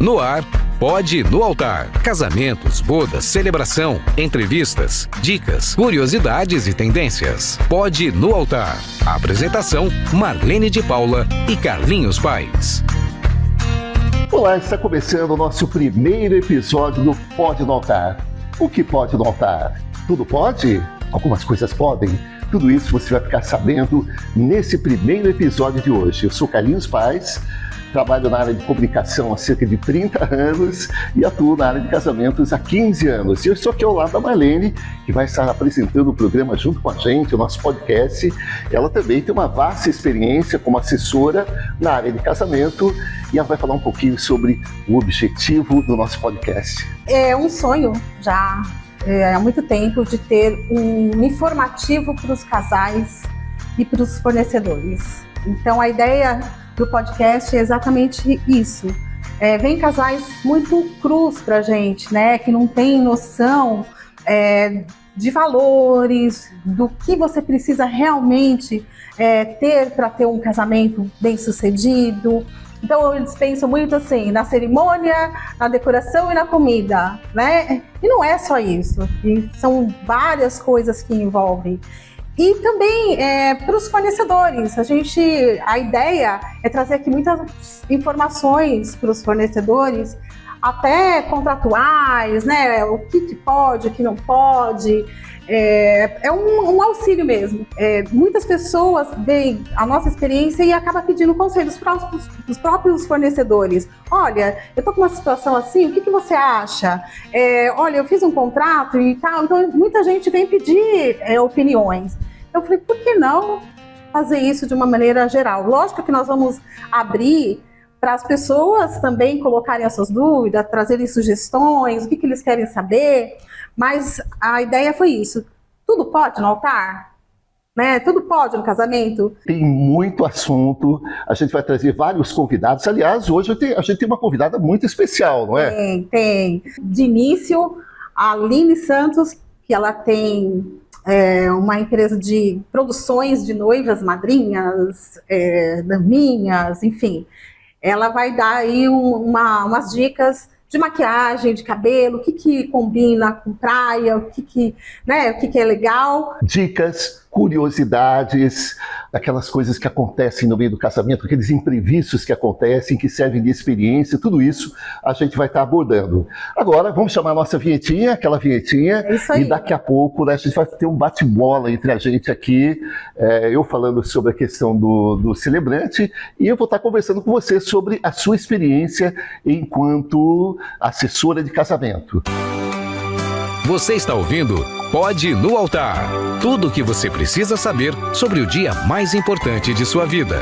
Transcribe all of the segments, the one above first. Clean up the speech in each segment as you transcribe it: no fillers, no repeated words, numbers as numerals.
No ar, Pode no Altar. Casamentos, bodas, celebração, entrevistas, dicas, curiosidades e tendências. Pode no Altar. A apresentação, Marlene de Paula e Carlinhos Paes. Olá, está começando o nosso primeiro episódio do Pode no Altar. O que pode no altar? Tudo pode? Algumas coisas podem. Tudo isso você vai ficar sabendo nesse primeiro episódio de hoje. Eu sou Carlinhos Paes. Trabalho na área de comunicação há cerca de 30 anos e atuo na área de casamentos há 15 anos. E eu estou aqui ao lado da Marlene, que vai estar apresentando o programa junto com a gente, o nosso podcast. Ela também tem uma vasta experiência como assessora na área de casamento e ela vai falar um pouquinho sobre o objetivo do nosso podcast. É um sonho já há muito tempo de ter um informativo para os casais e para os fornecedores. Então a ideia do podcast é exatamente isso. Vem casais muito crus pra gente, né? Que não tem noção de valores, do que você precisa realmente ter para ter um casamento bem sucedido. Então eles pensam muito assim, na cerimônia, na decoração e na comida, né? E não é só isso, e são várias coisas que envolvem. E também para os fornecedores, a ideia é trazer aqui muitas informações para os fornecedores, até contratuais, né? O que pode, o que não pode. É um auxílio mesmo. Muitas pessoas veem a nossa experiência e acabam pedindo conselhos dos próprios fornecedores. Olha, eu estou com uma situação assim, o que você acha? Olha, eu fiz um contrato e tal. Então, muita gente vem pedir opiniões. Eu falei, por que não fazer isso de uma maneira geral? Lógico que nós vamos abrir para as pessoas também colocarem as suas dúvidas, trazerem sugestões, o que eles querem saber, mas a ideia foi isso. Tudo pode no altar? Né? Tudo pode no casamento? Tem muito assunto, a gente vai trazer vários convidados. Aliás, hoje a gente tem uma convidada muito especial, não é? Tem. De início, a Aline Santos, que ela tem uma empresa de produções de noivas, madrinhas, daminhas, enfim. Ela vai dar aí umas dicas de maquiagem, de cabelo, o que combina com praia, o que é legal. Dicas, curiosidades, aquelas coisas que acontecem no meio do casamento, aqueles imprevistos que acontecem, que servem de experiência, tudo isso a gente vai estar abordando. Agora, vamos chamar a nossa vinhetinha, aquela vinhetinha, e daqui a pouco, né, a gente vai ter um bate-bola entre a gente aqui, eu falando sobre a questão do celebrante, e eu vou estar conversando com você sobre a sua experiência enquanto assessora de casamento. Você está ouvindo Pode no Altar. Tudo o que você precisa saber sobre o dia mais importante de sua vida.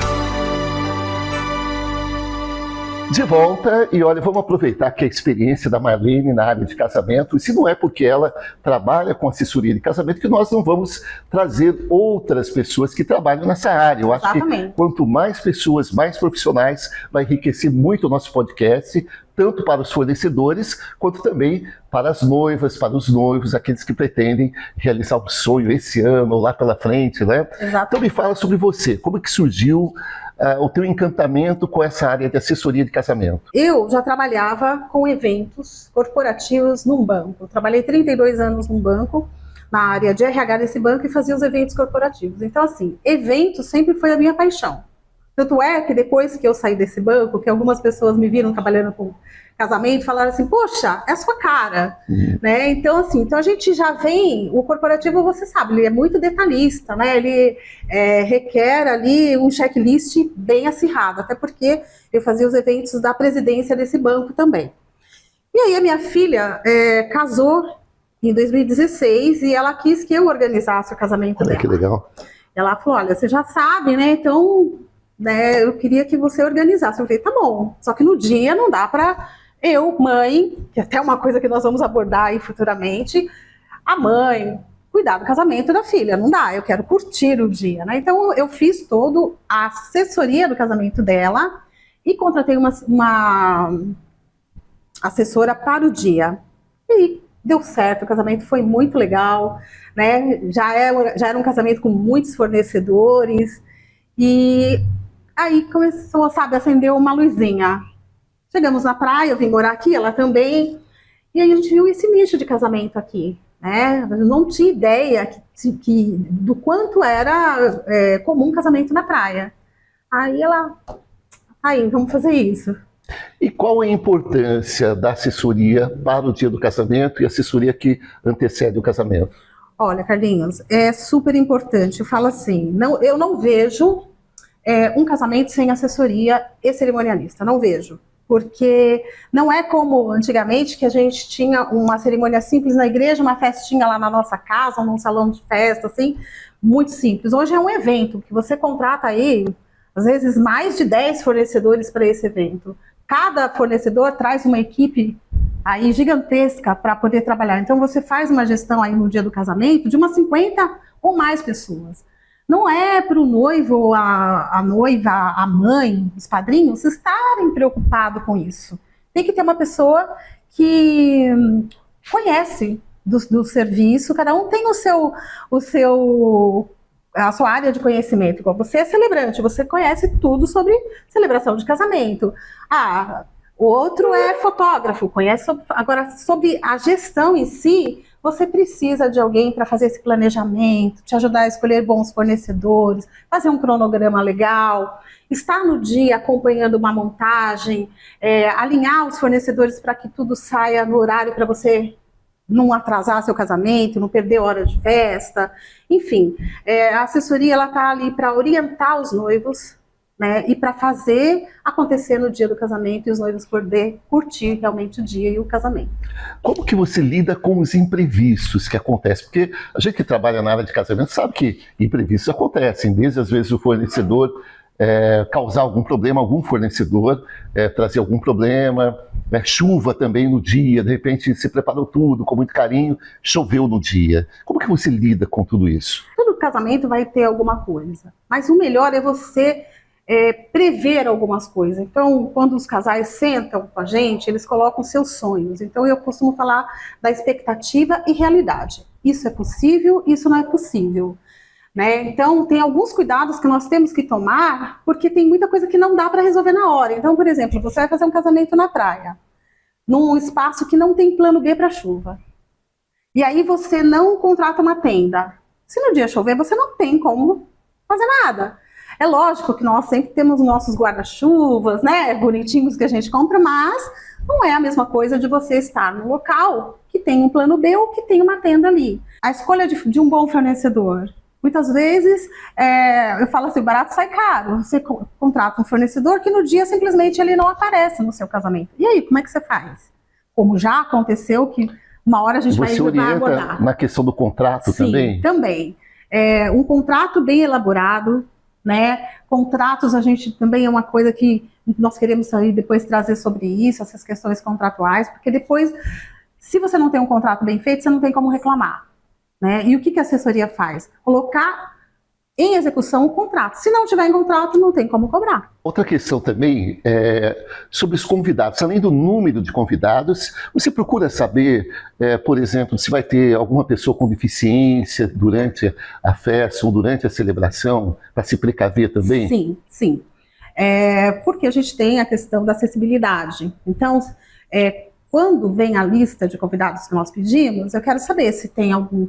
De volta, e olha, vamos aproveitar que a experiência da Marlene na área de casamento, e se não é porque ela trabalha com assessoria de casamento, que nós não vamos trazer outras pessoas que trabalham nessa área. Eu acho que quanto mais pessoas, mais profissionais, vai enriquecer muito o nosso podcast, tanto para os fornecedores, quanto também para as noivas, para os noivos, aqueles que pretendem realizar um sonho esse ano ou lá pela frente, né? Exatamente. Então me fala sobre você, como é que surgiu o teu encantamento com essa área de assessoria de casamento? Eu já trabalhava com eventos corporativos num banco. Eu trabalhei 32 anos num banco, na área de RH desse banco, e fazia os eventos corporativos. Então, assim, evento sempre foi a minha paixão. Tanto é que depois que eu saí desse banco, que algumas pessoas me viram trabalhando com casamento, falaram assim, poxa, é a sua cara, né? Então, assim, então a gente já vem, o corporativo, você sabe, ele é muito detalhista, né? Ele requer ali um checklist bem acirrado, até porque eu fazia os eventos da presidência desse banco também. E aí a minha filha casou em 2016 e ela quis que eu organizasse o casamento dela. Que legal. Ela falou, olha, você já sabe, né? Então, né, eu queria que você organizasse. Eu falei, tá bom, só que no dia não dá para eu, mãe, que até é uma coisa que nós vamos abordar aí futuramente, a mãe cuidar do casamento da filha, não dá, eu quero curtir o dia, né? Então eu fiz toda a assessoria do casamento dela e contratei uma assessora para o dia. E deu certo, o casamento foi muito legal, né? Já era um casamento com muitos fornecedores e aí começou, sabe, acendeu uma luzinha. Chegamos na praia, eu vim morar aqui, ela também, e aí a gente viu esse nicho de casamento aqui, né? Eu não tinha ideia do quanto era comum casamento na praia. Aí vamos fazer isso. E qual é a importância da assessoria para o dia do casamento e assessoria que antecede o casamento? Olha, Carlinhos, é super importante. Eu falo assim, eu não vejo um casamento sem assessoria e cerimonialista, não vejo. Porque não é como antigamente que a gente tinha uma cerimônia simples na igreja, uma festinha lá na nossa casa, num salão de festa, assim, muito simples. Hoje é um evento que você contrata aí, às vezes, mais de 10 fornecedores para esse evento. Cada fornecedor traz uma equipe aí gigantesca para poder trabalhar. Então você faz uma gestão aí no dia do casamento de umas 50 ou mais pessoas. Não é para o noivo, a noiva, a mãe, os padrinhos estarem preocupados com isso. Tem que ter uma pessoa que conhece do serviço, cada um tem a sua área de conhecimento. Igual você é celebrante, você conhece tudo sobre celebração de casamento. O outro é fotógrafo, conhece agora sobre a gestão em si. Você precisa de alguém para fazer esse planejamento, te ajudar a escolher bons fornecedores, fazer um cronograma legal, estar no dia acompanhando uma montagem, alinhar os fornecedores para que tudo saia no horário para você não atrasar seu casamento, não perder hora de festa. Enfim, a assessoria está ali para orientar os noivos, né, e para fazer acontecer no dia do casamento e os noivos poder curtir realmente o dia e o casamento. Como que você lida com os imprevistos que acontecem? Porque a gente que trabalha na área de casamento sabe que imprevistos acontecem, desde às vezes o fornecedor causar algum problema, algum fornecedor trazer algum problema, chuva também no dia, de repente se preparou tudo com muito carinho, choveu no dia. Como que você lida com tudo isso? Todo casamento vai ter alguma coisa, mas o melhor é você prever algumas coisas. Então, quando os casais sentam com a gente, eles colocam seus sonhos. Então, eu costumo falar da expectativa e realidade. Isso é possível, isso não é possível. Né? Então, tem alguns cuidados que nós temos que tomar, porque tem muita coisa que não dá para resolver na hora. Então, por exemplo, você vai fazer um casamento na praia, num espaço que não tem plano B para chuva. E aí você não contrata uma tenda. Se no dia chover, você não tem como fazer nada. É lógico que nós sempre temos nossos guarda-chuvas, né, bonitinhos que a gente compra, mas não é a mesma coisa de você estar no local que tem um plano B ou que tem uma tenda ali. A escolha de um bom fornecedor. Muitas vezes, eu falo assim, barato sai caro. Você contrata um fornecedor que no dia simplesmente ele não aparece no seu casamento. E aí, como é que você faz? Como já aconteceu, que uma hora a gente vai abordar. Você orienta na questão do contrato? Sim, também? Também. Um contrato bem elaborado, né? Contratos, a gente também é uma coisa que nós queremos aí depois trazer sobre isso, essas questões contratuais, porque depois, se você não tem um contrato bem feito, você não tem como reclamar, né? E o que a assessoria faz? Colocar em execução o contrato. Se não tiver em contrato, não tem como cobrar. Outra questão também é sobre os convidados. Além do número de convidados, você procura saber, por exemplo, se vai ter alguma pessoa com deficiência durante a festa ou durante a celebração, para se precaver também? Sim, sim. Porque a gente tem a questão da acessibilidade. Então, quando vem a lista de convidados que nós pedimos, eu quero saber se tem algum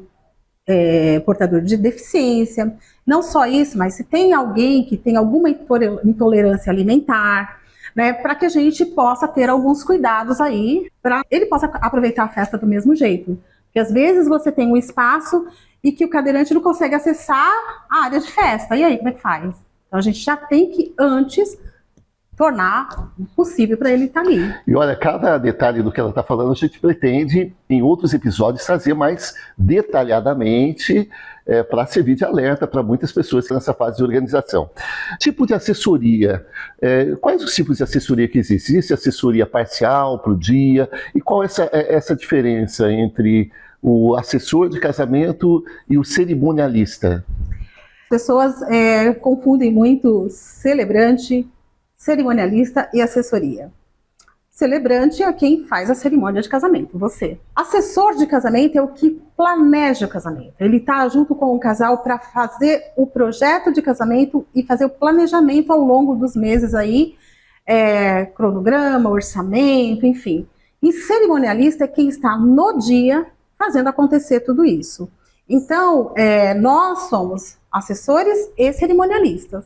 portador de deficiência, não só isso, mas se tem alguém que tem alguma intolerância alimentar, né, para que a gente possa ter alguns cuidados aí, para ele possa aproveitar a festa do mesmo jeito. Porque às vezes você tem um espaço e que o cadeirante não consegue acessar a área de festa, e aí como é que faz? Então a gente já tem que antes tornar possível para ele estar ali. E olha, cada detalhe do que ela está falando, a gente pretende, em outros episódios, trazer mais detalhadamente para servir de alerta para muitas pessoas nessa fase de organização. Tipo de assessoria. Quais os tipos de assessoria que existem? Existe assessoria parcial para o dia? E qual é essa diferença entre o assessor de casamento e o cerimonialista? As pessoas confundem muito celebrante, cerimonialista e assessoria. Celebrante é quem faz a cerimônia de casamento, você. Assessor de casamento é o que planeja o casamento. Ele está junto com o casal para fazer o projeto de casamento e fazer o planejamento ao longo dos meses aí, cronograma, orçamento, enfim. E cerimonialista é quem está no dia fazendo acontecer tudo isso. Então, nós somos assessores e cerimonialistas.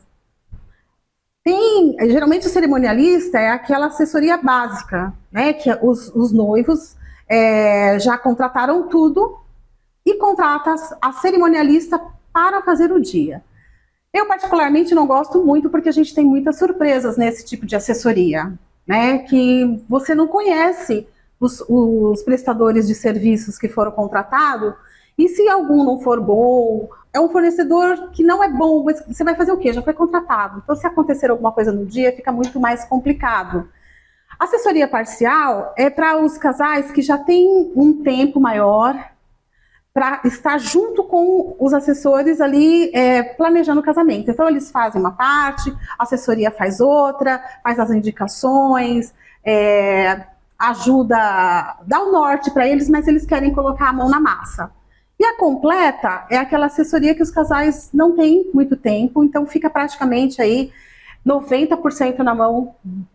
Geralmente o cerimonialista é aquela assessoria básica, né, que os noivos já contrataram tudo e contrata a cerimonialista para fazer o dia. Eu particularmente não gosto muito porque a gente tem muitas surpresas nesse tipo de assessoria, né, que você não conhece os prestadores de serviços que foram contratados, e se algum não for bom, é um fornecedor que não é bom, mas você vai fazer o quê? Já foi contratado. Então, se acontecer alguma coisa no dia, fica muito mais complicado. Assessoria parcial é para os casais que já têm um tempo maior para estar junto com os assessores ali planejando o casamento. Então, eles fazem uma parte, a assessoria faz outra, faz as indicações, ajuda, dá o norte para eles, mas eles querem colocar a mão na massa. E a completa é aquela assessoria que os casais não têm muito tempo, então fica praticamente aí 90% na mão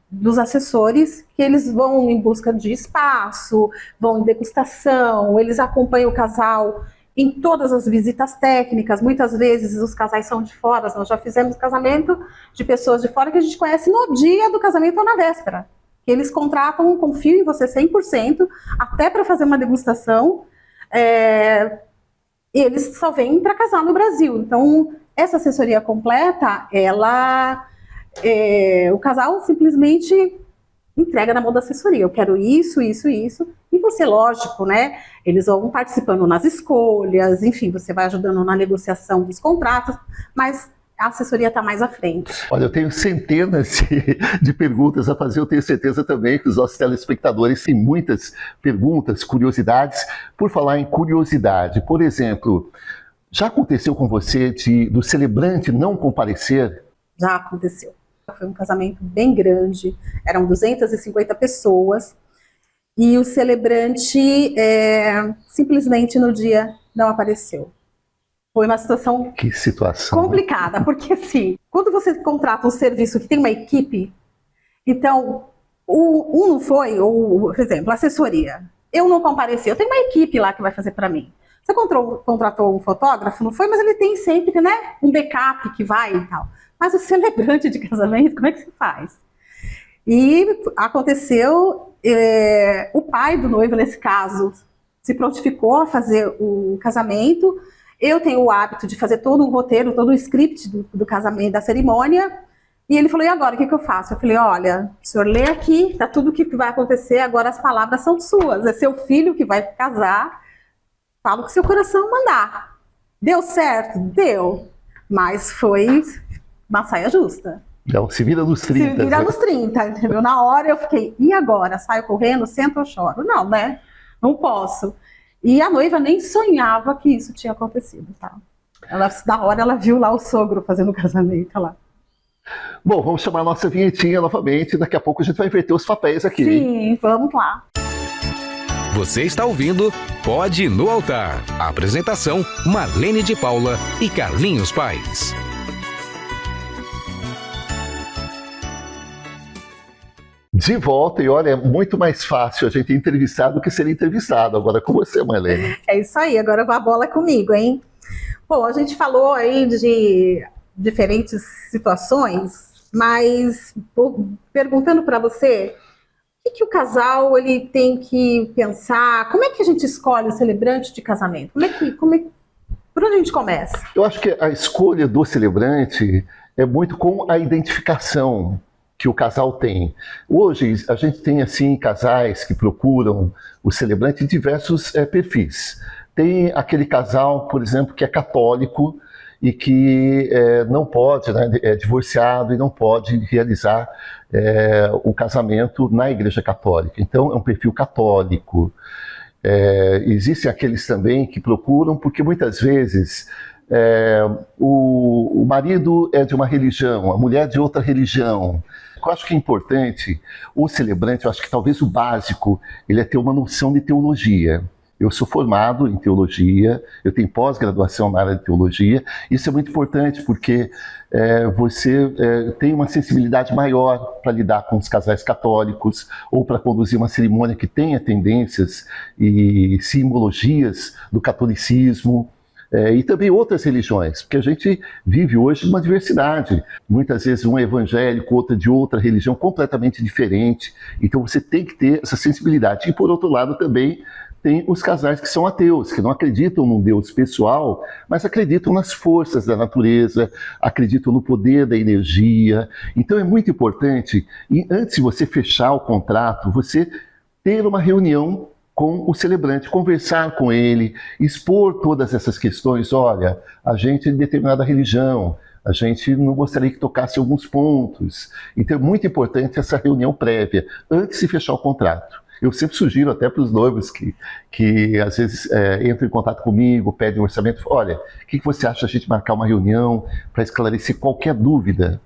dos assessores, que eles vão em busca de espaço, vão em degustação, eles acompanham o casal em todas as visitas técnicas. Muitas vezes os casais são de fora, nós já fizemos casamento de pessoas de fora que a gente conhece no dia do casamento ou na véspera. Eles contratam, confiam em você 100%, até para fazer uma degustação, eles só vêm para casar no Brasil. Então, essa assessoria completa, o casal simplesmente entrega na mão da assessoria. Eu quero isso, isso, isso. E você, lógico, né? Eles vão participando nas escolhas, enfim, você vai ajudando na negociação dos contratos, mas a assessoria está mais à frente. Olha, eu tenho centenas de perguntas a fazer, eu tenho certeza também que os nossos telespectadores têm muitas perguntas, curiosidades. Por falar em curiosidade, por exemplo, já aconteceu com você do celebrante não comparecer? Já aconteceu. Foi um casamento bem grande, eram 250 pessoas, e o celebrante simplesmente no dia não apareceu. Foi uma situação complicada, porque assim, quando você contrata um serviço que tem uma equipe, então, um não foi, ou, por exemplo, assessoria, eu não compareci, eu tenho uma equipe lá que vai fazer para mim. Você contratou um fotógrafo, não foi, mas ele tem sempre, né, um backup que vai e tal. Mas o celebrante de casamento, como é que se faz? E aconteceu, o pai do noivo, nesse caso, se prontificou a fazer o casamento. Eu tenho o hábito de fazer todo um roteiro, todo o script do casamento, da cerimônia. E ele falou, e agora, o que eu faço? Eu falei, olha, o senhor lê aqui, tá tudo o que vai acontecer, agora as palavras são suas. É seu filho que vai casar, fala o que seu coração mandar. Deu certo? Deu. Mas foi uma saia justa. Não, se vira nos 30. Se vira nos 30, entendeu? Na hora eu fiquei, e agora? Saio correndo, sento ou choro? Não, né? Não posso. E a noiva nem sonhava que isso tinha acontecido, tá? Na hora ela viu lá o sogro fazendo o casamento lá. Bom, vamos chamar a nossa vinhetinha novamente. Daqui a pouco a gente vai inverter os papéis aqui. Sim, vamos lá. Você está ouvindo Pode Ir no Altar. A apresentação, Marlene de Paula e Carlinhos Paes. De volta, e olha, é muito mais fácil a gente entrevistar do que ser entrevistado. Agora com você, Marlene. É isso aí, agora a bola é comigo, hein? Bom, a gente falou aí de diferentes situações, mas perguntando para você, o que o casal ele tem que pensar? Como é que a gente escolhe o celebrante de casamento? Por onde a gente começa? Eu acho que a escolha do celebrante é muito com a identificação que o casal tem. Hoje a gente tem assim casais que procuram o celebrante em diversos perfis. Tem aquele casal, por exemplo, que é católico e que não pode, né, é divorciado e não pode realizar o casamento na Igreja Católica. Então é um perfil católico. Existem aqueles também que procuram porque muitas vezes o marido é de uma religião, a mulher de outra religião. Eu acho que é importante, o celebrante, eu acho que talvez o básico, ele é ter uma noção de teologia. Eu sou formado em teologia, eu tenho pós-graduação na área de teologia. Isso é muito importante porque você tem uma sensibilidade maior para lidar com os casais católicos ou para conduzir uma cerimônia que tenha tendências e simbologias do catolicismo. E também outras religiões, porque a gente vive hoje uma diversidade. Muitas vezes um é evangélico, outra de outra religião completamente diferente. Então você tem que ter essa sensibilidade. E por outro lado também tem os casais que são ateus, que não acreditam num Deus pessoal, mas acreditam nas forças da natureza, acreditam no poder da energia. Então é muito importante, e antes de você fechar o contrato, você ter uma reunião com o celebrante, conversar com ele, expor todas essas questões. Olha, a gente é de determinada religião, a gente não gostaria que tocasse alguns pontos. Então é muito importante essa reunião prévia, antes de fechar o contrato. Eu sempre sugiro até para os noivos que às vezes entram em contato comigo, pedem um orçamento. Olha, o que você acha de a gente marcar uma reunião para esclarecer qualquer dúvida?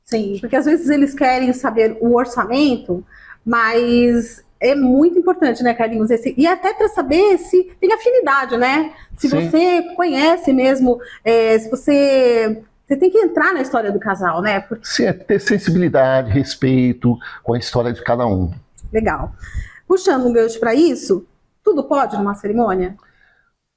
Sim, porque às vezes eles querem saber o orçamento, mas é muito importante, né, Carlinhos? E até para saber se tem afinidade, né? Se Sim. Você conhece mesmo, se você tem que entrar na história do casal, né? Porque... Sim, ter sensibilidade, respeito com a história de cada um. Legal. Puxando um gancho para isso, tudo pode numa cerimônia?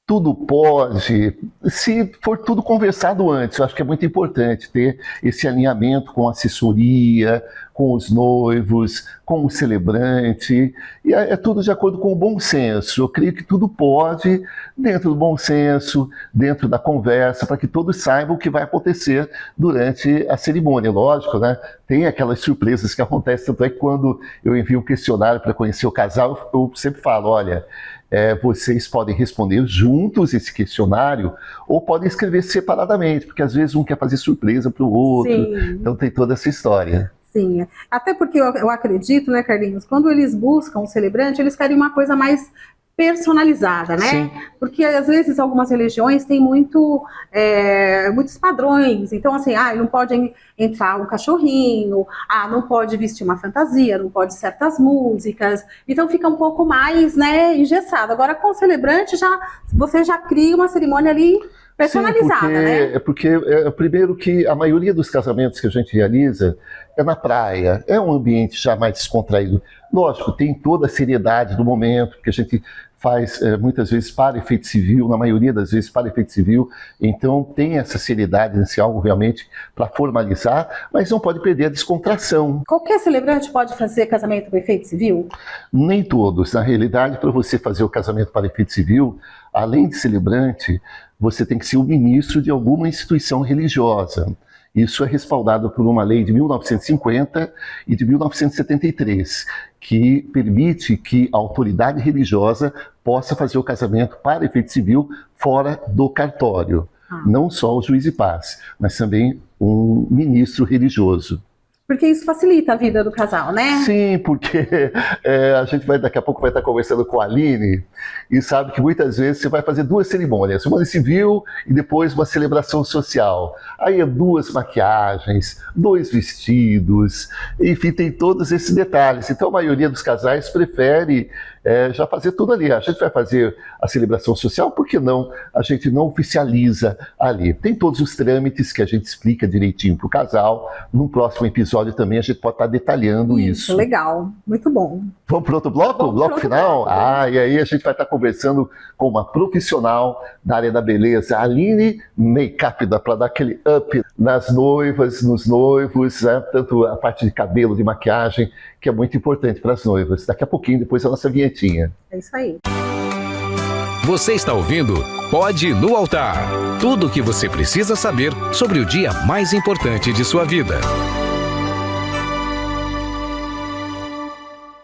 Tudo pode, se for tudo conversado antes. Eu acho que é muito importante ter esse alinhamento com a assessoria, com os noivos, com o celebrante, e é tudo de acordo com o bom senso. Eu creio que tudo pode, dentro do bom senso, dentro da conversa, para que todos saibam o que vai acontecer durante a cerimônia. Lógico, né? Tem aquelas surpresas que acontecem, tanto é que quando eu envio um questionário para conhecer o casal, eu sempre falo, olha, vocês podem responder juntos esse questionário ou podem escrever separadamente, porque às vezes um quer fazer surpresa para o outro. Sim. Então tem toda essa história. Sim, até porque eu acredito, né, Carlinhos, quando eles buscam um celebrante, eles querem uma coisa mais personalizada, né? Sim. Porque às vezes algumas religiões têm muitos padrões. Então, assim, não pode entrar um cachorrinho, não pode vestir uma fantasia, não pode certas músicas. Então fica um pouco mais, né, engessado. Agora, com o celebrante, você já cria uma cerimônia ali personalizada, Sim, né? Porque primeiro que a maioria dos casamentos que a gente realiza é na praia, é um ambiente já mais descontraído. Lógico, tem toda a seriedade do momento, porque a gente faz muitas vezes para efeito civil, na maioria das vezes para efeito civil, então tem essa seriedade nesse algo realmente para formalizar, mas não pode perder a descontração. Qualquer celebrante pode fazer casamento para efeito civil? Nem todos. Na realidade, para você fazer o casamento para efeito civil, além de celebrante, você tem que ser o ministro de alguma instituição religiosa. Isso é respaldado por uma lei de 1950 e de 1973, que permite que a autoridade religiosa possa fazer o casamento para efeito civil fora do cartório. Não só o juiz de paz, mas também um ministro religioso. Porque isso facilita a vida do casal, né? Sim, porque a gente daqui a pouco vai estar conversando com a Aline e sabe que muitas vezes você vai fazer duas cerimônias, uma civil e depois uma celebração social. Aí é 2 maquiagens, 2 vestidos, enfim, tem todos esses detalhes. Então a maioria dos casais prefere já fazer tudo ali. A gente vai fazer a celebração social, por que não? A gente não oficializa ali. Tem todos os trâmites que a gente explica direitinho para o casal. No próximo episódio também a gente pode estar detalhando isso. Legal, muito bom. Vamos para outro bloco? O bloco final? E aí a gente vai estar conversando com uma profissional da área da beleza, Aline Makeup, para dar aquele up nas noivas, nos noivos, né? Tanto a parte de cabelo, de maquiagem, que é muito importante para as noivas. Daqui a pouquinho, depois a nossa vinhetinha. É isso aí. Você está ouvindo Pode no Altar. Tudo o que você precisa saber sobre o dia mais importante de sua vida.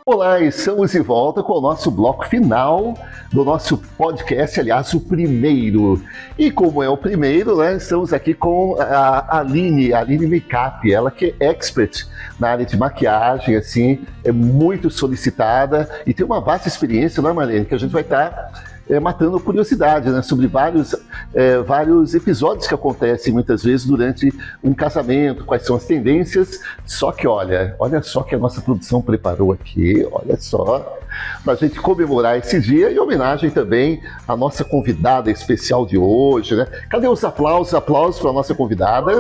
Olá, estamos de volta com o nosso bloco final do nosso podcast, aliás, o primeiro. E como é o primeiro, né, estamos aqui com a Aline Makeup, ela que é expert na área de maquiagem, assim, é muito solicitada e tem uma vasta experiência, não é, Marlene? Que a gente vai estar matando curiosidade, né, sobre vários episódios que acontecem muitas vezes durante um casamento, quais são as tendências. Só que olha só que a nossa produção preparou aqui, olha só, para a gente comemorar esse dia, em homenagem também à nossa convidada especial de hoje, né? Cadê os aplausos? Aplausos para a nossa convidada.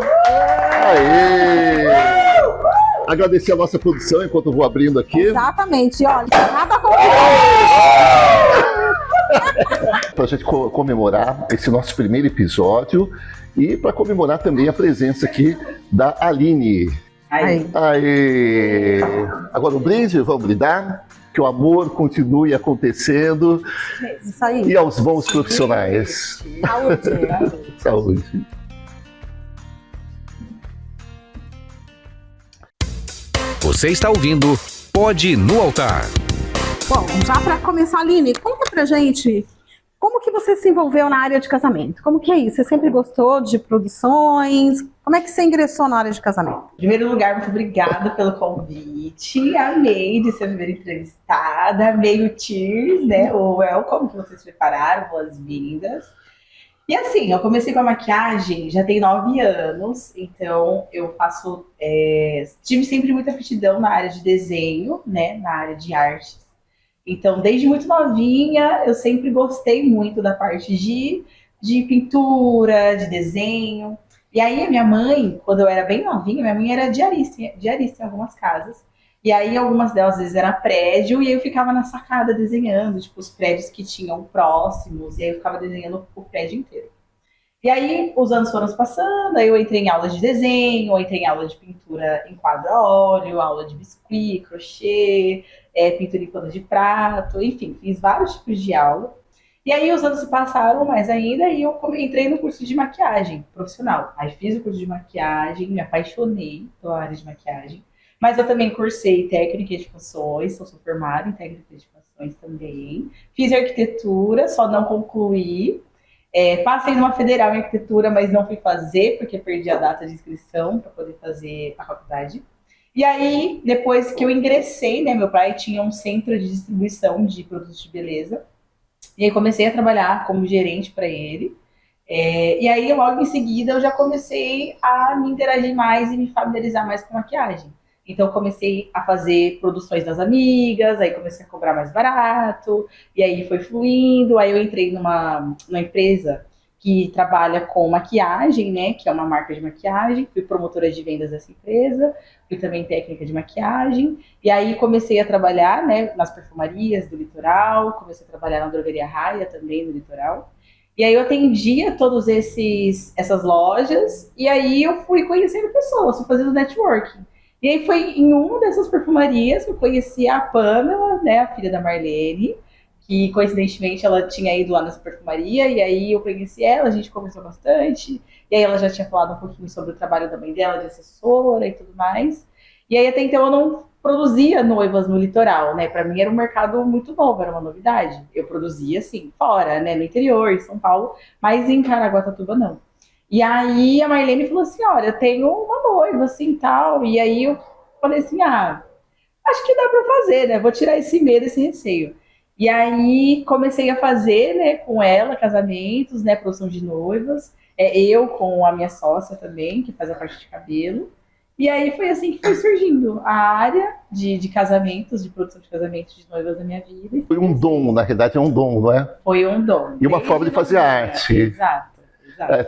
Aê! Agradecer a nossa produção enquanto eu vou abrindo aqui. Exatamente, olha, nada com para a gente comemorar esse nosso primeiro episódio e para comemorar também a presença aqui da Aline. Aê! Agora o brinde, vamos brindar? Que o amor continue acontecendo. Isso aí. E aos bons profissionais. Saúde. Saúde. Você está ouvindo Pode no Altar. Bom, já para começar, Aline, conta pra gente como que você se envolveu na área de casamento? Como que é isso? Você sempre gostou de produções? Como é que você ingressou na área de casamento? Em primeiro lugar, muito obrigada pelo convite. Amei de ser a primeira entrevistada. Amei o cheers, né? O welcome que vocês prepararam, boas-vindas. E assim, eu comecei com a maquiagem já tem 9 anos, então eu faço... tive sempre muita aptidão na área de desenho, né? Na área de artes. Então, desde muito novinha, eu sempre gostei muito da parte de pintura, de desenho. E aí, a minha mãe, quando eu era bem novinha, minha mãe era diarista em algumas casas. E aí, algumas delas, às vezes, era prédio, e aí eu ficava na sacada desenhando, tipo, os prédios que tinham próximos, e aí eu ficava desenhando o prédio inteiro. E aí, os anos foram se passando, aí eu entrei em aulas de desenho, eu entrei em aula de pintura em quadro a óleo, aula de biscuit, crochê, pintura em pano de prato, enfim, fiz vários tipos de aula. E aí os anos se passaram mais ainda e eu entrei no curso de maquiagem profissional. Aí fiz o curso de maquiagem, me apaixonei pela área de maquiagem, mas eu também cursei técnica de edificações, sou formada em técnica de edificações também. Fiz arquitetura, só não concluí. Passei numa federal em arquitetura, mas não fui fazer, porque perdi a data de inscrição para poder fazer a faculdade. E aí, depois que eu ingressei, né, meu pai tinha um centro de distribuição de produtos de beleza, e aí comecei a trabalhar como gerente para ele. E aí, logo em seguida, eu já comecei a me interagir mais e me familiarizar mais com maquiagem. Então, comecei a fazer produções das amigas, aí comecei a cobrar mais barato, e aí foi fluindo. Aí eu entrei numa empresa que trabalha com maquiagem, né, que é uma marca de maquiagem. Fui promotora de vendas dessa empresa, fui também técnica de maquiagem. E aí comecei a trabalhar, né, nas perfumarias do litoral, comecei a trabalhar na drogaria Raia também no litoral. E aí eu atendia todas essas lojas, e aí eu fui conhecendo pessoas, fui fazendo networking. E aí foi em uma dessas perfumarias que eu conheci a Pamela, né, a filha da Marlene, que coincidentemente ela tinha ido lá nessa perfumaria, e aí eu conheci ela, a gente conversou bastante, e aí ela já tinha falado um pouquinho sobre o trabalho da mãe dela, de assessora e tudo mais. E aí até então eu não produzia noivas no litoral, né, pra mim era um mercado muito novo, era uma novidade. Eu produzia, assim, fora, né, no interior, em São Paulo, mas em Caraguatatuba não. E aí a Marlene falou assim, olha, eu tenho uma noiva, assim, tal. E aí eu falei assim, acho que dá pra fazer, né? Vou tirar esse medo, esse receio. E aí comecei a fazer, né, com ela, casamentos, né, produção de noivas. Eu com a minha sócia também, que faz a parte de cabelo. E aí foi assim que foi surgindo a área de casamentos, de produção de casamentos de noivas da minha vida. Foi um dom, na realidade é um dom, não é? Foi um dom. E uma forma de fazer arte. Exato.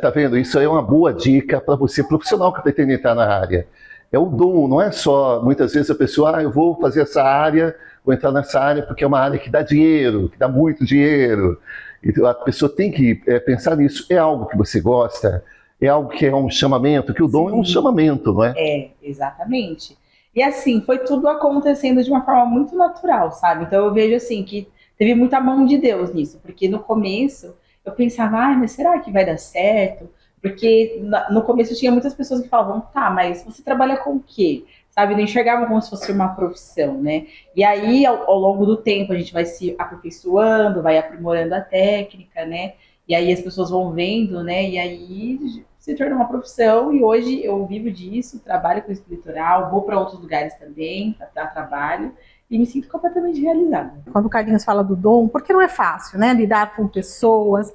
Tá vendo? Isso aí é uma boa dica para você, profissional que pretende entrar na área. É o dom, não é só, muitas vezes a pessoa, eu vou fazer essa área, vou entrar nessa área porque é uma área que dá dinheiro, que dá muito dinheiro. Então a pessoa tem que pensar nisso. É algo que você gosta? É algo que é um chamamento? Que o dom é um chamamento, não é? Exatamente. E assim, foi tudo acontecendo de uma forma muito natural, sabe? Então eu vejo assim que teve muita mão de Deus nisso, porque no começo eu pensava, mas será que vai dar certo? Porque no começo tinha muitas pessoas que falavam, tá, mas você trabalha com o quê? Sabe, não enxergavam como se fosse uma profissão, né? E aí, ao longo do tempo, a gente vai se aperfeiçoando, vai aprimorando a técnica, né? E aí as pessoas vão vendo, né? E aí se torna uma profissão, e hoje eu vivo disso, trabalho com isso no litoral, vou para outros lugares também, para trabalho. e me sinto completamente realizada. Quando o Carlinhos fala do dom, porque não é fácil, né? Lidar com pessoas,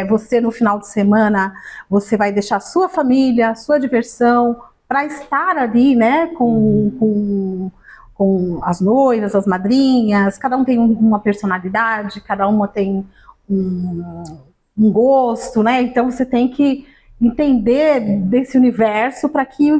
você no final de semana, você vai deixar sua família, sua diversão, para estar ali, né, com as noivas, as madrinhas, cada um tem uma personalidade, cada uma tem um gosto, né? Então você tem que entender desse universo para que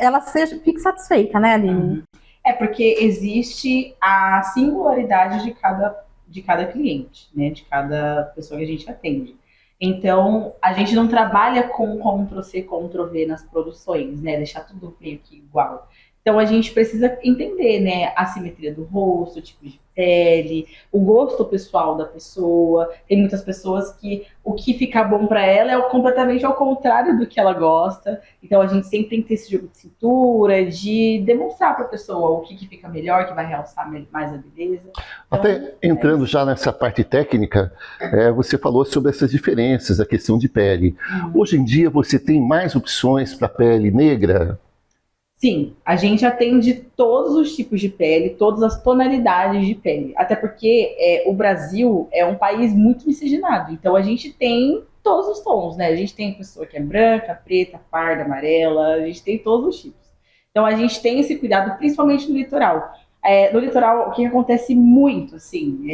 ela fique satisfeita, né, Aline? É porque existe a singularidade de cada cliente, né? De cada pessoa que a gente atende. Então, a gente não trabalha com Ctrl-C, Ctrl-V nas produções, né? Deixar tudo meio que igual. Então, a gente precisa entender, né? A simetria do rosto, o tipo de pele, o gosto pessoal da pessoa. Tem muitas pessoas que o que fica bom para ela é completamente ao contrário do que ela gosta. Então, a gente sempre tem que ter esse jogo de cintura, de demonstrar para a pessoa o que fica melhor, que vai realçar mais a beleza. Então, até entrando já nessa parte técnica, você falou sobre essas diferenças, a questão de pele. Hoje em dia, você tem mais opções para pele negra? Sim, a gente atende todos os tipos de pele, todas as tonalidades de pele. Até porque o Brasil é um país muito miscigenado. Então a gente tem todos os tons, né? A gente tem pessoa que é branca, preta, parda, amarela, a gente tem todos os tipos. Então a gente tem esse cuidado, principalmente no litoral. No litoral, o que acontece muito, assim,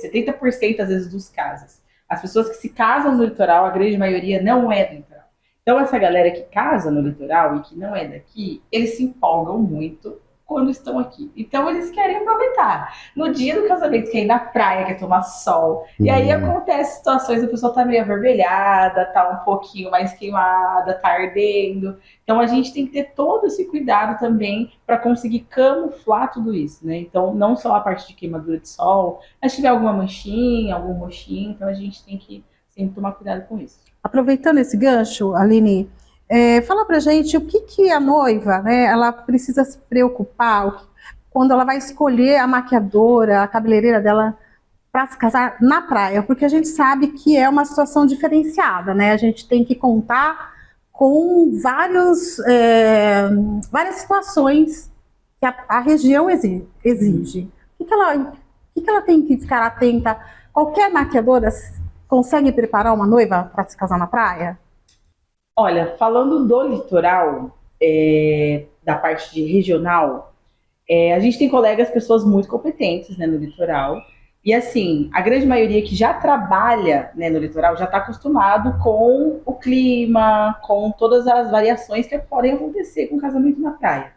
70% às vezes dos casos. As pessoas que se casam no litoral, a grande maioria não é do litoral. Então, essa galera que casa no litoral e que não é daqui, eles se empolgam muito quando estão aqui. Então, eles querem aproveitar. No dia do casamento, quer ir na praia, quer tomar sol. E aí, acontece situações, a pessoa tá meio avermelhada, tá um pouquinho mais queimada, tá ardendo. Então, a gente tem que ter todo esse cuidado também para conseguir camuflar tudo isso, né? Então, não só a parte de queimadura de sol, mas se tiver alguma manchinha, algum roxinho, então a gente tem que sempre tomar cuidado com isso. Aproveitando esse gancho, Aline, fala pra gente o que a noiva, né, ela precisa se preocupar quando ela vai escolher a maquiadora, a cabeleireira dela para se casar na praia, porque a gente sabe que é uma situação diferenciada, né? A gente tem que contar com várias situações que a região exige. O que ela tem que ficar atenta? Qualquer maquiadora consegue preparar uma noiva para se casar na praia? Olha, falando do litoral, da parte de regional, a gente tem colegas, pessoas muito competentes, né, no litoral. E assim, a grande maioria que já trabalha, né, no litoral já está acostumado com o clima, com todas as variações que podem acontecer com o casamento na praia.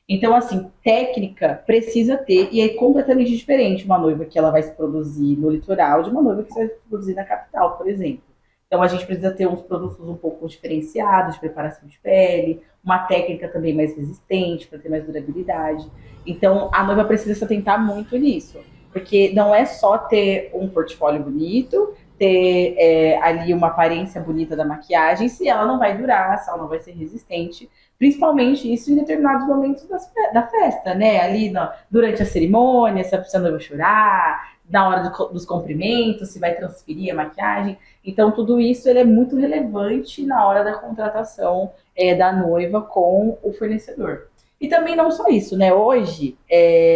Então, assim, técnica precisa ter, e é completamente diferente uma noiva que ela vai se produzir no litoral de uma noiva que vai se produzir na capital, por exemplo. Então, a gente precisa ter uns produtos um pouco diferenciados de preparação de pele, uma técnica também mais resistente, para ter mais durabilidade. Então, a noiva precisa se atentar muito nisso, porque não é só ter um portfólio bonito, ter ali uma aparência bonita da maquiagem, se ela não vai durar, se ela não vai ser resistente. Principalmente isso em determinados momentos da festa, né? Ali durante a cerimônia, se a noiva vai chorar, na hora dos cumprimentos, se vai transferir a maquiagem. Então, tudo isso ele é muito relevante na hora da contratação da noiva com o fornecedor. E também não só isso, né? Hoje,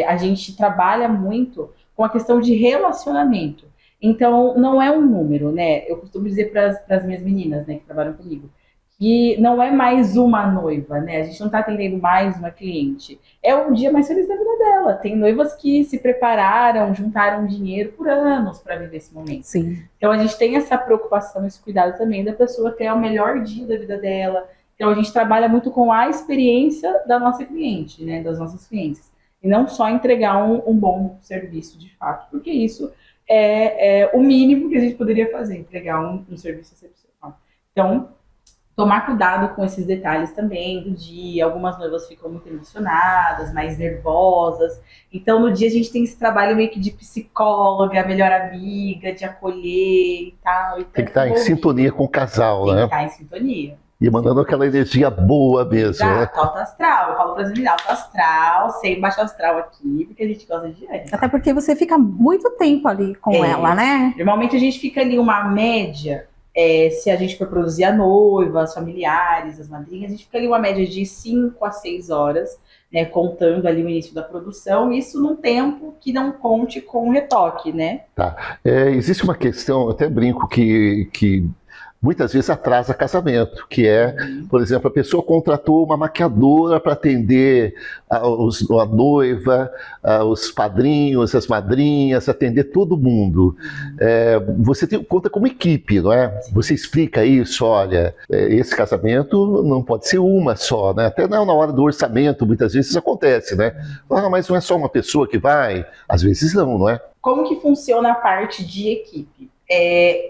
a gente trabalha muito com a questão de relacionamento. Então, não é um número, né? Eu costumo dizer para as minhas meninas, né, que trabalham comigo, que não é mais uma noiva, né? A gente não está atendendo mais uma cliente. É o dia mais feliz da vida dela. Tem noivas que se prepararam, juntaram dinheiro por anos para viver esse momento. Sim. Então a gente tem essa preocupação, esse cuidado também da pessoa ter o melhor dia da vida dela. Então a gente trabalha muito com a experiência da nossa cliente, né? Das nossas clientes. E não só entregar um bom serviço de fato, porque isso é o mínimo que a gente poderia fazer, entregar um serviço excepcional. Então, tomar cuidado com esses detalhes também do dia. Algumas noivas ficam muito emocionadas, mais nervosas. Então, no dia a gente tem esse trabalho meio que de psicóloga, melhor amiga, de acolher e tal. Tem que estar em sintonia com o casal, né? Tem que estar em sintonia. E mandando aquela energia boa mesmo, né? Exato, alto astral. Eu falo para as meninas, alto astral, sem baixo astral aqui, porque a gente gosta de antes. Até porque você fica muito tempo ali com ela, né? Normalmente a gente fica ali uma média Se a gente for produzir a noiva, os familiares, as madrinhas, a gente fica ali uma média de 5 a 6 horas, né, contando ali o início da produção, isso num tempo que não conte com o retoque, né? Tá. Existe uma questão, eu até brinco que muitas vezes atrasa casamento, que é, por exemplo, a pessoa contratou uma maquiadora para atender a noiva, os padrinhos, as madrinhas, atender todo mundo. Você conta como equipe, não é? Você explica isso, olha, esse casamento não pode ser uma só, né? Até na hora do orçamento, muitas vezes isso acontece, né? Mas não é só uma pessoa que vai, às vezes não é? Como que funciona a parte de equipe?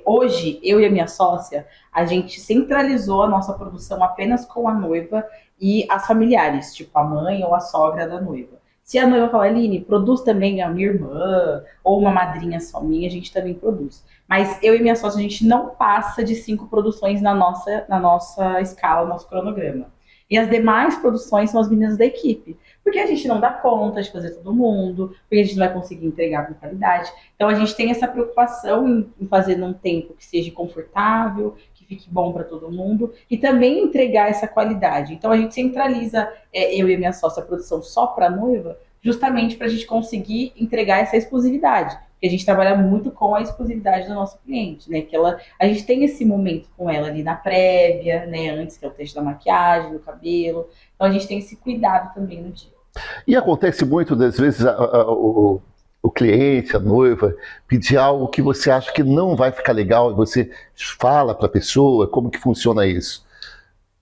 Hoje, eu e a minha sócia, a gente centralizou a nossa produção apenas com a noiva e as familiares, tipo a mãe ou a sogra da noiva. Se a noiva falar, Aline, produz também a minha irmã ou uma madrinha só minha, a gente também produz. Mas eu e minha sócia, a gente não passa de 5 produções na nossa escala, no nosso cronograma. E as demais produções são as meninas da equipe. Porque a gente não dá conta de fazer todo mundo, porque a gente não vai conseguir entregar com qualidade. Então a gente tem essa preocupação em fazer num tempo que seja confortável, que fique bom para todo mundo, e também entregar essa qualidade. Então a gente centraliza, eu e a minha sócia, a produção só para a noiva, justamente para a gente conseguir entregar essa exclusividade. Porque a gente trabalha muito com a exclusividade do nosso cliente, né? Que a gente tem esse momento com ela ali na prévia, né? Antes, que é o teste da maquiagem, do cabelo. Então a gente tem esse cuidado também no dia. E acontece muito das vezes o cliente, a noiva, pedir algo que você acha que não vai ficar legal e você fala para a pessoa, como que funciona isso?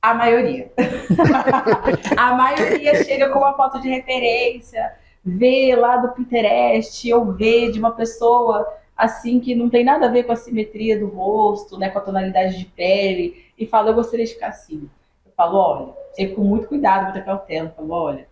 A maioria. A maioria chega com uma foto de referência, vê lá do Pinterest, ou vê de uma pessoa assim que não tem nada a ver com a simetria do rosto, né, com a tonalidade de pele, e fala, eu gostaria de ficar assim. Eu falo, olha, sempre com muito cuidado, muita cautela, eu falo, olha,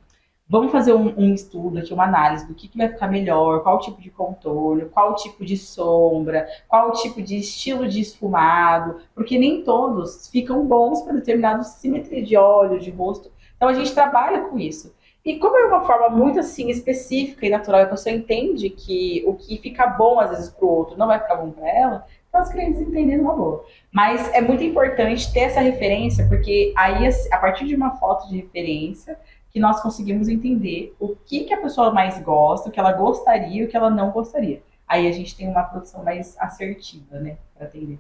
vamos fazer um estudo aqui, uma análise do que vai ficar melhor, qual tipo de contorno, qual tipo de sombra, qual tipo de estilo de esfumado, porque nem todos ficam bons para determinada simetria de olhos, de rosto. Então a gente trabalha com isso. E como é uma forma muito assim específica e natural, a pessoa entende que o que fica bom às vezes para o outro não vai ficar bom para ela, então as clientes entendem uma boa. Mas é muito importante ter essa referência, porque aí a partir de uma foto de referência, que nós conseguimos entender o que a pessoa mais gosta, o que ela gostaria e o que ela não gostaria. Aí a gente tem uma produção mais assertiva, né, para atender.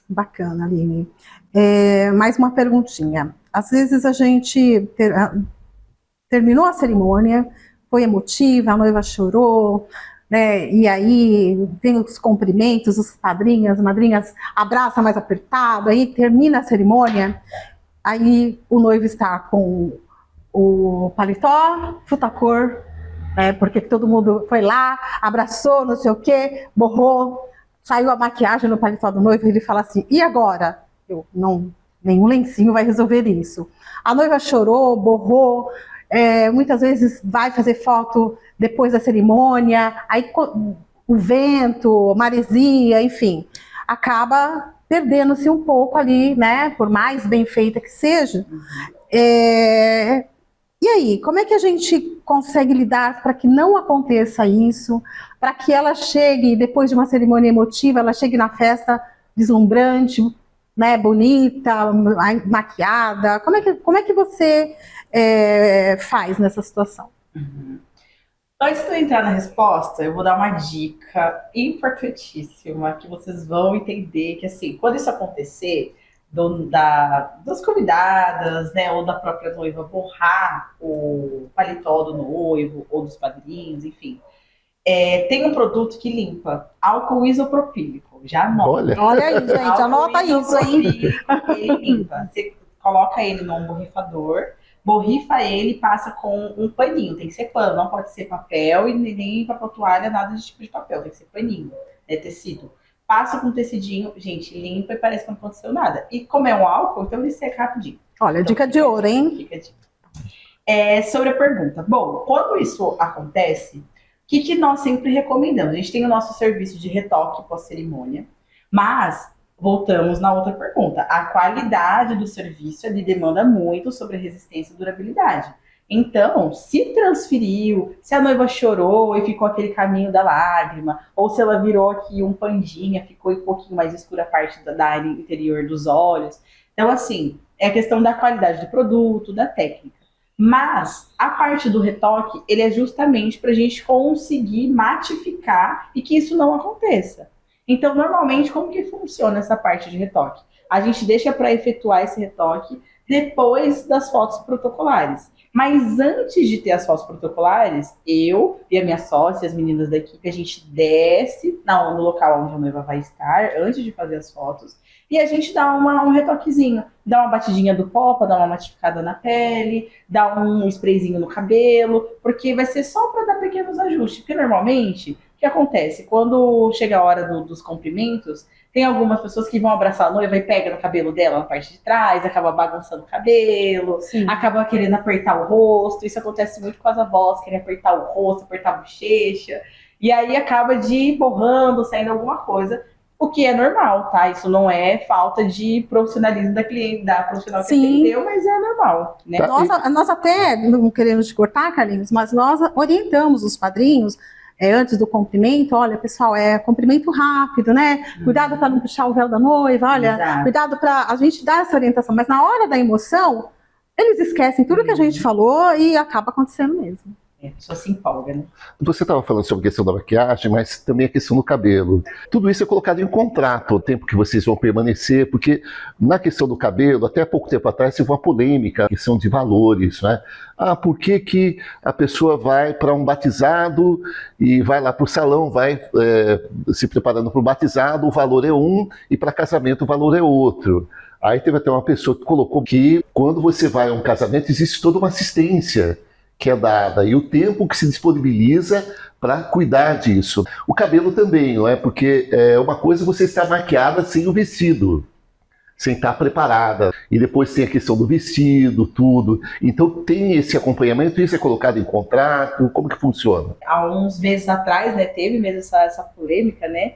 Bacana, Aline. Mais uma perguntinha. Às vezes a gente terminou a cerimônia, foi emotiva, a noiva chorou, né, e aí vem os cumprimentos, os padrinhos, as madrinhas abraçam mais apertado, aí termina a cerimônia, aí o noivo está com o paletó, futacor, porque todo mundo foi lá, abraçou, não sei o que, borrou, saiu a maquiagem no paletó do noivo, e ele fala assim, e agora? Nenhum lencinho vai resolver isso. A noiva chorou, borrou, muitas vezes vai fazer foto depois da cerimônia, aí o vento, maresia, enfim, acaba perdendo-se um pouco ali, né, por mais bem feita que seja. E aí, como é que a gente consegue lidar para que não aconteça isso, para que ela chegue, depois de uma cerimônia emotiva, ela chegue na festa deslumbrante, né, bonita, maquiada? Como é que você faz nessa situação? Antes de eu entrar na resposta, eu vou dar uma dica importantíssima que vocês vão entender que, assim, quando isso acontecer, das convidadas, né, ou da própria noiva borrar o paletó do noivo ou dos padrinhos, enfim, tem um produto que limpa, álcool isopropílico, já anota. Olha aí, gente, anota isso, hein? Ele limpa, você coloca ele num borrifador, borrifa ele e passa com um paninho, tem que ser pano, não pode ser papel e nem papel toalha, nada de tipo de papel, tem que ser paninho, tecido. Passa com um tecidinho, gente, limpa e parece que não aconteceu nada. E como é um álcool, então ele seca rapidinho. Olha, então, dica de ouro, hein? Fica a dica. Sobre a pergunta. Bom, quando isso acontece, o que nós sempre recomendamos? A gente tem o nosso serviço de retoque pós-cerimônia, mas voltamos na outra pergunta. A qualidade do serviço demanda muito sobre a resistência e durabilidade. Então, se transferiu, se a noiva chorou e ficou aquele caminho da lágrima, ou se ela virou aqui um pandinha, ficou um pouquinho mais escura a parte da área interior dos olhos. Então, assim, é a questão da qualidade do produto, da técnica. Mas a parte do retoque, ele é justamente para a gente conseguir matificar e que isso não aconteça. Então, normalmente, como que funciona essa parte de retoque? A gente deixa para efetuar esse retoque depois das fotos protocolares. Mas antes de ter as fotos protocolares, eu e a minha sócia, as meninas da equipe, a gente desce no local onde a noiva vai estar, antes de fazer as fotos, e a gente dá um retoquezinho. Dá uma batidinha do pó, dá uma matificada na pele, dá um sprayzinho no cabelo, porque vai ser só para dar pequenos ajustes. Porque normalmente, o que acontece? Quando chega a hora dos comprimentos, tem algumas pessoas que vão abraçar a noiva e pega no cabelo dela na parte de trás, acaba bagunçando o cabelo, Sim. acaba querendo apertar o rosto. Isso acontece muito com as avós, querem apertar o rosto, apertar a bochecha. E aí acaba de borrando, saindo alguma coisa, o que é normal, tá? Isso não é falta de profissionalismo da cliente, da profissional que atendeu, mas é normal, né? Nós até, não queremos te cortar, Carlinhos, mas nós orientamos os padrinhos antes do comprimento, olha, pessoal, comprimento rápido, né? Cuidado para não puxar o véu da noiva, olha, Exato. Cuidado para a gente dar essa orientação, mas na hora da emoção, eles esquecem tudo que a gente falou e acaba acontecendo mesmo. A pessoa se empolga, né? Você estava falando sobre a questão da maquiagem, mas também a questão do cabelo. Tudo isso é colocado em contrato, o tempo que vocês vão permanecer, porque na questão do cabelo, até pouco tempo atrás, teve uma polêmica, a questão de valores, né? Por que a pessoa vai para um batizado e vai lá para o salão, vai se preparando para o batizado, o valor é um, e para casamento o valor é outro. Aí teve até uma pessoa que colocou que quando você vai a um casamento, existe toda uma assistência que é dada e o tempo que se disponibiliza para cuidar disso. O cabelo também, não é? Porque uma coisa é você estar maquiada sem o vestido, sem estar preparada. E depois tem a questão do vestido, tudo. Então tem esse acompanhamento, isso é colocado em contrato, como que funciona? Há uns meses atrás, né, teve mesmo essa polêmica, né,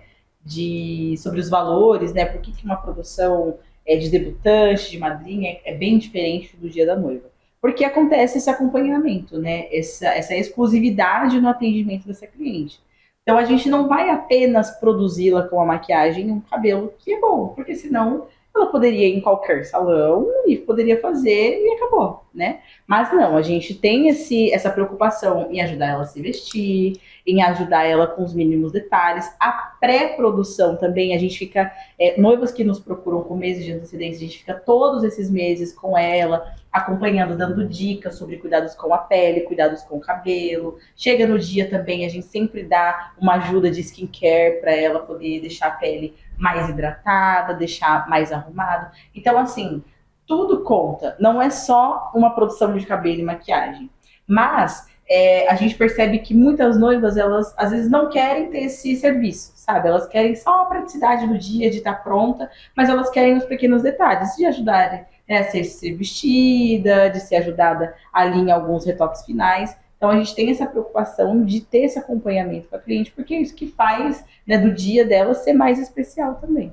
sobre os valores, né, por que uma produção de debutante, de madrinha, é bem diferente do dia da noiva. Porque acontece esse acompanhamento, né? Essa exclusividade no atendimento dessa cliente. Então a gente não vai apenas produzi-la com a maquiagem e um cabelo que é bom, porque senão ela poderia ir em qualquer salão e poderia fazer e acabou, né? Mas não, a gente tem essa preocupação em ajudar ela a se vestir, em ajudar ela com os mínimos detalhes. A pré-produção também, a gente fica, noivas que nos procuram com meses de antecedência, a gente fica todos esses meses com ela, acompanhando, dando dicas sobre cuidados com a pele, cuidados com o cabelo. Chega no dia também, a gente sempre dá uma ajuda de skincare para ela poder deixar a pele mais hidratada, deixar mais arrumado. Então, assim, tudo conta. Não é só uma produção de cabelo e maquiagem. Mas a gente percebe que muitas noivas, elas às vezes não querem ter esse serviço, sabe? Elas querem só a praticidade do dia, de estar pronta, mas elas querem os pequenos detalhes, de ajudar a ser vestida, de ser ajudada ali em alguns retoques finais. Então a gente tem essa preocupação de ter esse acompanhamento com a cliente, porque é isso que faz, né, do dia dela ser mais especial também.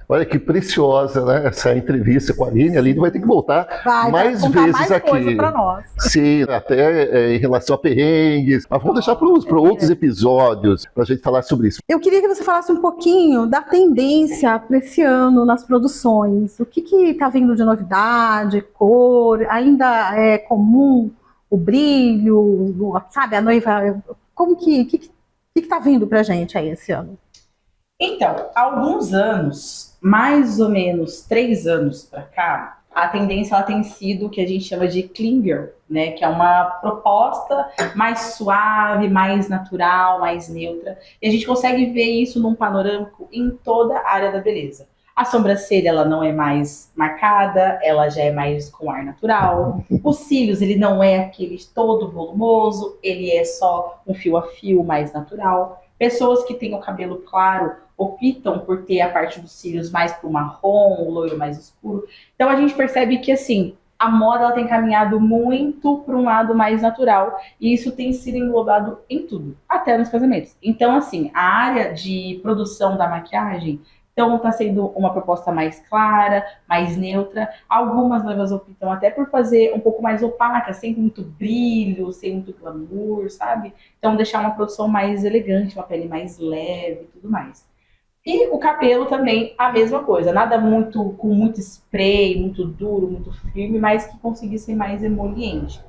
Olha que preciosa, né, essa entrevista com a Aline. A Aline vai ter que voltar mais vezes mais aqui. Para nós. Sim, até em relação a perrengues. Mas vamos deixar para outros episódios para a gente falar sobre isso. Eu queria que você falasse um pouquinho da tendência para esse ano nas produções. O que está vindo de novidade, cor? Ainda é comum o brilho, sabe, a noiva? Como que está vindo para a gente aí esse ano? Então, há alguns anos, mais ou menos 3 anos para cá, a tendência ela tem sido o que a gente chama de clean girl, né? Que é uma proposta mais suave, mais natural, mais neutra. E a gente consegue ver isso num panorâmico em toda a área da beleza. A sobrancelha, ela não é mais marcada, ela já é mais com ar natural. Os cílios, ele não é aquele todo volumoso, ele é só um fio a fio mais natural. Pessoas que têm o cabelo claro optam por ter a parte dos cílios mais para o marrom, o loiro mais escuro. Então a gente percebe que assim, a moda ela tem caminhado muito para um lado mais natural e isso tem sido englobado em tudo, até nos casamentos. Então assim, a área de produção da maquiagem Então está sendo uma proposta mais clara, mais neutra. Algumas noivas optam até por fazer um pouco mais opaca, sem muito brilho, sem muito glamour, sabe? Então deixar uma produção mais elegante, uma pele mais leve e tudo mais. E o cabelo também, a mesma coisa. Nada muito com muito spray, muito duro, muito firme, mas que conseguisse ser mais emoliente.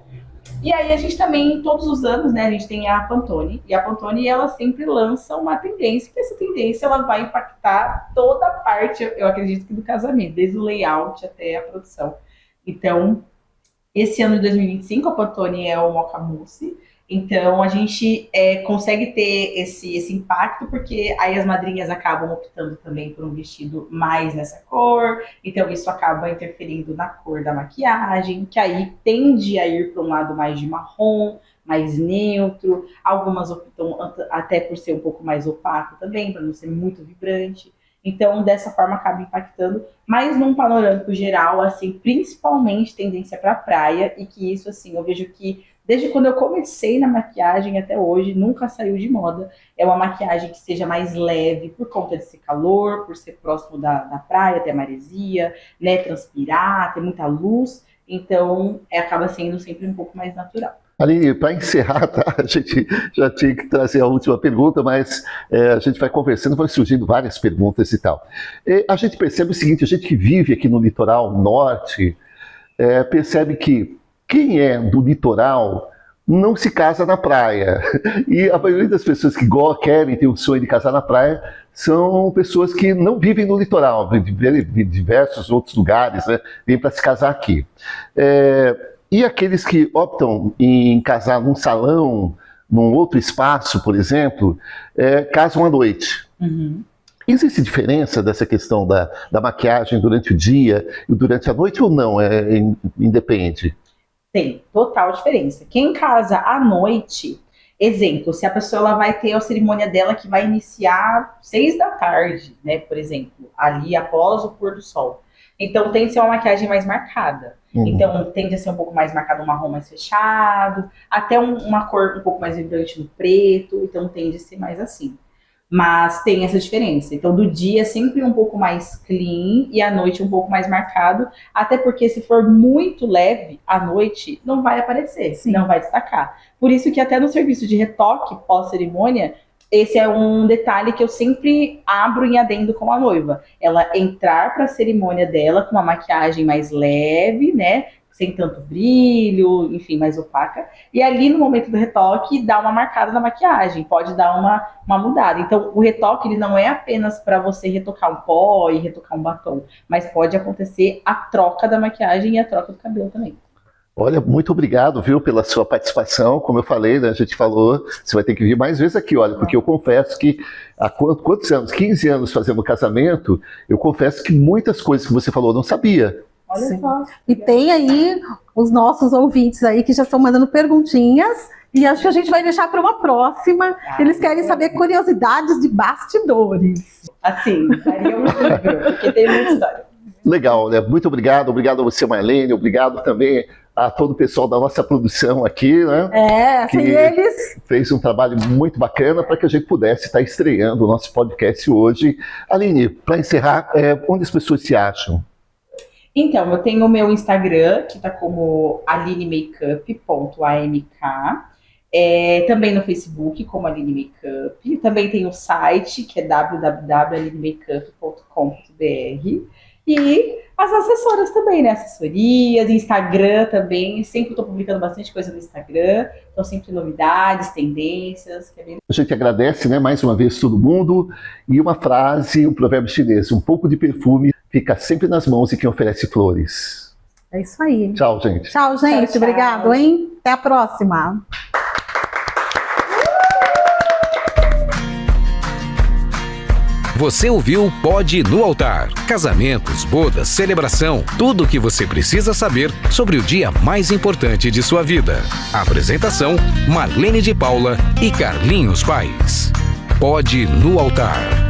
E aí a gente também, todos os anos, né, a gente tem a Pantone. E a Pantone, ela sempre lança uma tendência, que essa tendência ela vai impactar toda a parte, eu acredito que do casamento, desde o layout até a produção. Então, esse ano de 2025, a Pantone é o Mocha Mousse. Então, a gente consegue ter esse impacto, porque aí as madrinhas acabam optando também por um vestido mais nessa cor, então isso acaba interferindo na cor da maquiagem, que aí tende a ir para um lado mais de marrom, mais neutro. Algumas optam até por ser um pouco mais opaco também, para não ser muito vibrante. Então, dessa forma, acaba impactando, mas num panorâmico geral, assim, principalmente tendência para praia, e que isso, assim, eu vejo que desde quando eu comecei na maquiagem até hoje, nunca saiu de moda. É uma maquiagem que seja mais leve, por conta desse calor, por ser próximo da praia, ter maresia, né, transpirar, ter muita luz. Então, acaba sendo sempre um pouco mais natural. Aline, para encerrar, tá? A gente já tinha que trazer a última pergunta, mas a gente vai conversando, vai surgindo várias perguntas e tal. A gente percebe o seguinte, a gente que vive aqui no litoral norte, percebe que quem é do litoral não se casa na praia. E a maioria das pessoas que querem ter o sonho de casar na praia são pessoas que não vivem no litoral, de diversos outros lugares, né? Vêm para se casar aqui. E aqueles que optam em casar num salão, num outro espaço, por exemplo, casam à noite. Uhum. Existe diferença dessa questão da maquiagem durante o dia e durante a noite ou não? Independe? Tem total diferença. Quem casa à noite, exemplo, se a pessoa ela vai ter a cerimônia dela que vai iniciar 6 da tarde, né, por exemplo, ali após o pôr do sol. Então tem que ser uma maquiagem mais marcada. Uhum. Então tende a ser um pouco mais marcado, um marrom mais fechado, até uma cor um pouco mais vibrante no preto, então tende a ser mais assim. Mas tem essa diferença. Então, do dia é sempre um pouco mais clean e à noite um pouco mais marcado. Até porque se for muito leve, à noite não vai aparecer, sim, não vai destacar. Por isso que até no serviço de retoque pós-cerimônia, esse é um detalhe que eu sempre abro em adendo com a noiva. Ela entrar para a cerimônia dela com uma maquiagem mais leve, né? Sem tanto brilho, enfim, mais opaca. E ali no momento do retoque, dá uma marcada na maquiagem, pode dar uma mudada. Então, o retoque ele não é apenas para você retocar um pó e retocar um batom, mas pode acontecer a troca da maquiagem e a troca do cabelo também. Olha, muito obrigado, viu, pela sua participação. Como eu falei, né, a gente falou, você vai ter que vir mais vezes aqui, olha, porque eu confesso que há quantos anos? 15 anos fazendo casamento, eu confesso que muitas coisas que você falou eu não sabia. Olha só. E tem aí os nossos ouvintes aí que já estão mandando perguntinhas e acho que a gente vai deixar para uma próxima. Eles querem saber curiosidades de bastidores. Assim, daria um livro, porque tem muita história. Legal, né? Muito obrigado. Obrigado a você, Marlene. Obrigado também a todo o pessoal da nossa produção aqui, né? Que eles fez um trabalho muito bacana para que a gente pudesse estar estreando o nosso podcast hoje. Aline, para encerrar, onde as pessoas se acham? Então, eu tenho o meu Instagram, que está como alinemakeup.amk. Também no Facebook, como Aline Makeup. Também tem o site, que é www.alinemakeup.com.br. E as assessoras também, né? Assessorias, Instagram também. Sempre estou publicando bastante coisa no Instagram. Então, sempre novidades, tendências. Que é bem... A gente agradece, né, mais uma vez todo mundo. E uma frase, um provérbio chinês: um pouco de perfume fica sempre nas mãos de quem oferece flores. É isso aí. Tchau, gente. Tchau, gente. Tchau, tchau. Obrigado, hein? Até a próxima. Você ouviu Pode no Altar. Casamentos, bodas, celebração, tudo o que você precisa saber sobre o dia mais importante de sua vida. Apresentação: Marlene de Paula e Carlinhos Paes. Pode no Altar.